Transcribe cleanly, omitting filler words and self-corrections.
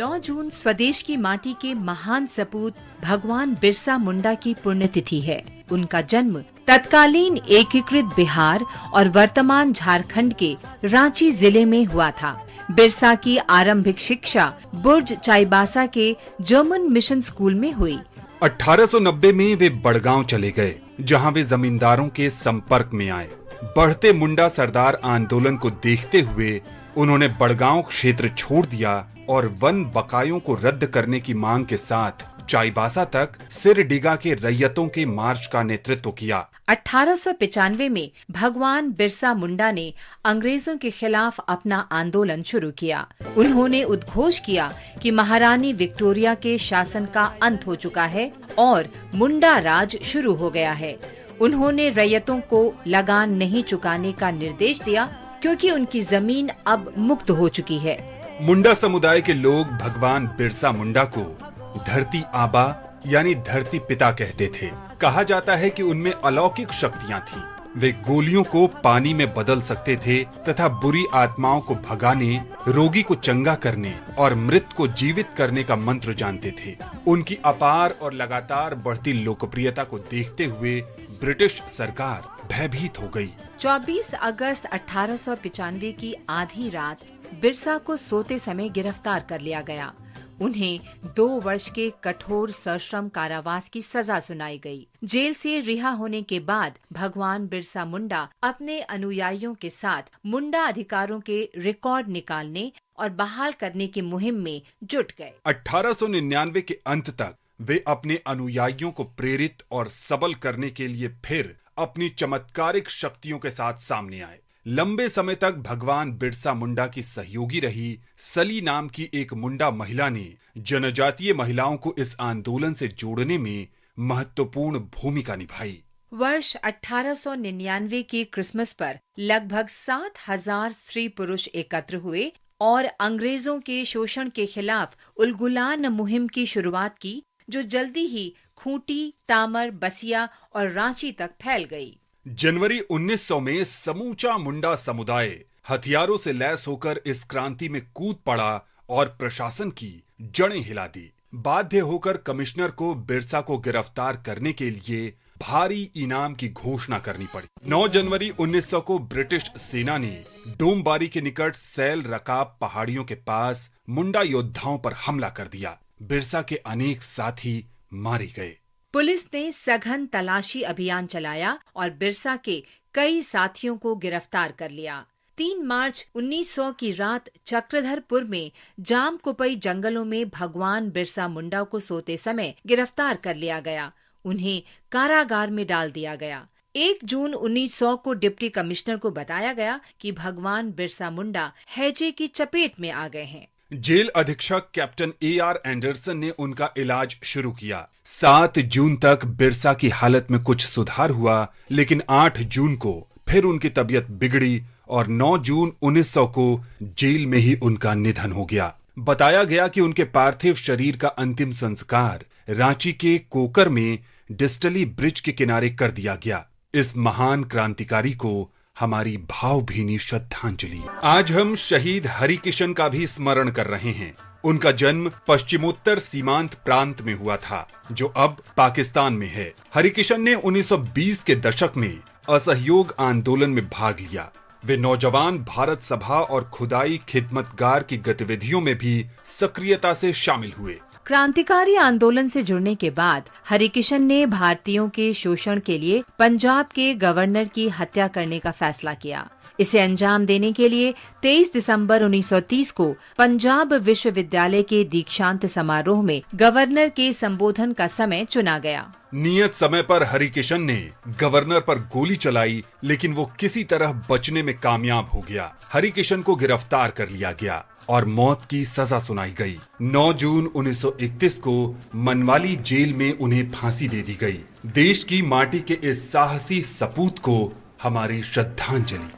9 जून स्वदेश की माटी के महान सपूत भगवान बिरसा मुंडा की पुण्यतिथि है। उनका जन्म तत्कालीन एकीकृत बिहार और वर्तमान झारखंड के रांची जिले में हुआ था। बिरसा की आरंभिक शिक्षा बुर्ज चाईबासा के जर्मन मिशन स्कूल में हुई। 1890 में वे बड़गांव चले गए, जहां वे जमींदारों के संपर्क में आए। बढ़ते मुंडा सरदार आंदोलन को देखते हुए उन्होंने बड़गांव क्षेत्र छोड़ दिया और वन बकायों को रद्द करने की मांग के साथ चाईबासा तक सिरडीगा के रैयतों के मार्च का नेतृत्व किया। 1895 में भगवान बिरसा मुंडा ने अंग्रेजों के खिलाफ अपना आंदोलन शुरू किया। उन्होंने उद्घोष किया कि महारानी विक्टोरिया के शासन का अंत हो चुका है और मुंडा राज शुरू हो गया है। उन्होंने रैयतों को लगान नहीं चुकाने का निर्देश दिया, क्योंकि उनकी जमीन अब मुक्त हो चुकी है। मुंडा समुदाय के लोग भगवान बिरसा मुंडा को धरती आबा यानी धरती पिता कहते थे। कहा जाता है कि उनमें अलौकिक शक्तियां थीं। वे गोलियों को पानी में बदल सकते थे तथा बुरी आत्माओं को भगाने, रोगी को चंगा करने और मृत को जीवित करने का मंत्र जानते थे। उनकी अपार और लगातार बढ़ती लोकप्रियता को देखते हुए ब्रिटिश सरकार भयभीत हो गई। 24 अगस्त 1895 की आधी रात बिरसा को सोते समय गिरफ्तार कर लिया गया। उन्हें 2 वर्ष के कठोर सश्रम कारावास की सजा सुनाई गई। जेल से रिहा होने के बाद भगवान बिरसा मुंडा अपने अनुयायियों के साथ मुंडा अधिकारों के रिकॉर्ड निकालने और बहाल करने की मुहिम में जुट गए। 1899 के अंत तक वे अपने अनुयायियों को प्रेरित और सबल करने के लिए फिर अपनी चमत्कारिक शक्तियों के साथ सामने आए। लंबे समय तक भगवान बिरसा मुंडा की सहयोगी रही सली नाम की एक मुंडा महिला ने जनजातीय महिलाओं को इस आंदोलन से जोड़ने में महत्वपूर्ण भूमिका निभाई। वर्ष 1899 की क्रिसमस पर लगभग 7,000 स्त्री पुरुष एकत्र हुए और अंग्रेजों के शोषण के खिलाफ उलगुलान मुहिम की शुरुआत की, जो जल्दी ही खूंटी, तामर, बसिया और रांची तक फैल गई। जनवरी 1900 में समूचा मुंडा समुदाय हथियारों से लैस होकर इस क्रांति में कूद पड़ा और प्रशासन की जड़ें हिला दी। बाध्य होकर कमिश्नर को बिरसा को गिरफ्तार करने के लिए भारी इनाम की घोषणा करनी पड़ी। 9 जनवरी 1900 को ब्रिटिश सेना ने डोमबारी के निकट सैल रकाब पहाड़ियों के पास मुंडा योद्धाओं पर हमला कर दिया। बिरसा के अनेक साथी मारे गए। पुलिस ने सघन तलाशी अभियान चलाया और बिरसा के कई साथियों को गिरफ्तार कर लिया। 3 मार्च 1900 की रात चक्रधरपुर में जामकुपई जंगलों में भगवान बिरसा मुंडा को सोते समय गिरफ्तार कर लिया गया। उन्हें कारागार में डाल दिया गया। 1 जून 1900 को डिप्टी कमिश्नर को बताया गया कि भगवान बिरसा मुंडा हैजे की चपेट में आ गए हैं। जेल अधीक्षक कैप्टन AR एंडरसन ने उनका इलाज शुरू किया। 7 जून तक बिरसा की हालत में कुछ सुधार हुआ, लेकिन 8 जून को फिर उनकी तबीयत बिगड़ी और 9 जून 1900 को जेल में ही उनका निधन हो गया। बताया गया कि उनके पार्थिव शरीर का अंतिम संस्कार रांची के कोकर में डिस्टली ब्रिज के किनारे कर दिया गया। इस महान क्रांतिकारी को हमारी भावभीनी श्रद्धांजलि। आज हम शहीद हरिकिशन का भी स्मरण कर रहे हैं। उनका जन्म पश्चिमोत्तर सीमांत प्रांत में हुआ था, जो अब पाकिस्तान में है। हरिकिशन ने 1920 के दशक में असहयोग आंदोलन में भाग लिया। वे नौजवान भारत सभा और खुदाई खिदमतगार की गतिविधियों में भी सक्रियता से शामिल हुए। क्रांतिकारी आंदोलन से जुड़ने के बाद हरिकिशन ने भारतीयों के शोषण के लिए पंजाब के गवर्नर की हत्या करने का फैसला किया। इसे अंजाम देने के लिए 23 दिसंबर 1930 को पंजाब विश्वविद्यालय के दीक्षांत समारोह में गवर्नर के संबोधन का समय चुना गया। नियत समय पर हरिकिशन ने गवर्नर पर गोली चलाई, लेकिन वो किसी तरह बचने में कामयाब हो गया। हरिकिशन को गिरफ्तार कर लिया गया और मौत की सजा सुनाई गई। 9 जून 1931 को मनवाली जेल में उन्हें फांसी दे दी गई। देश की माटी के इस साहसी सपूत को हमारी श्रद्धांजलि।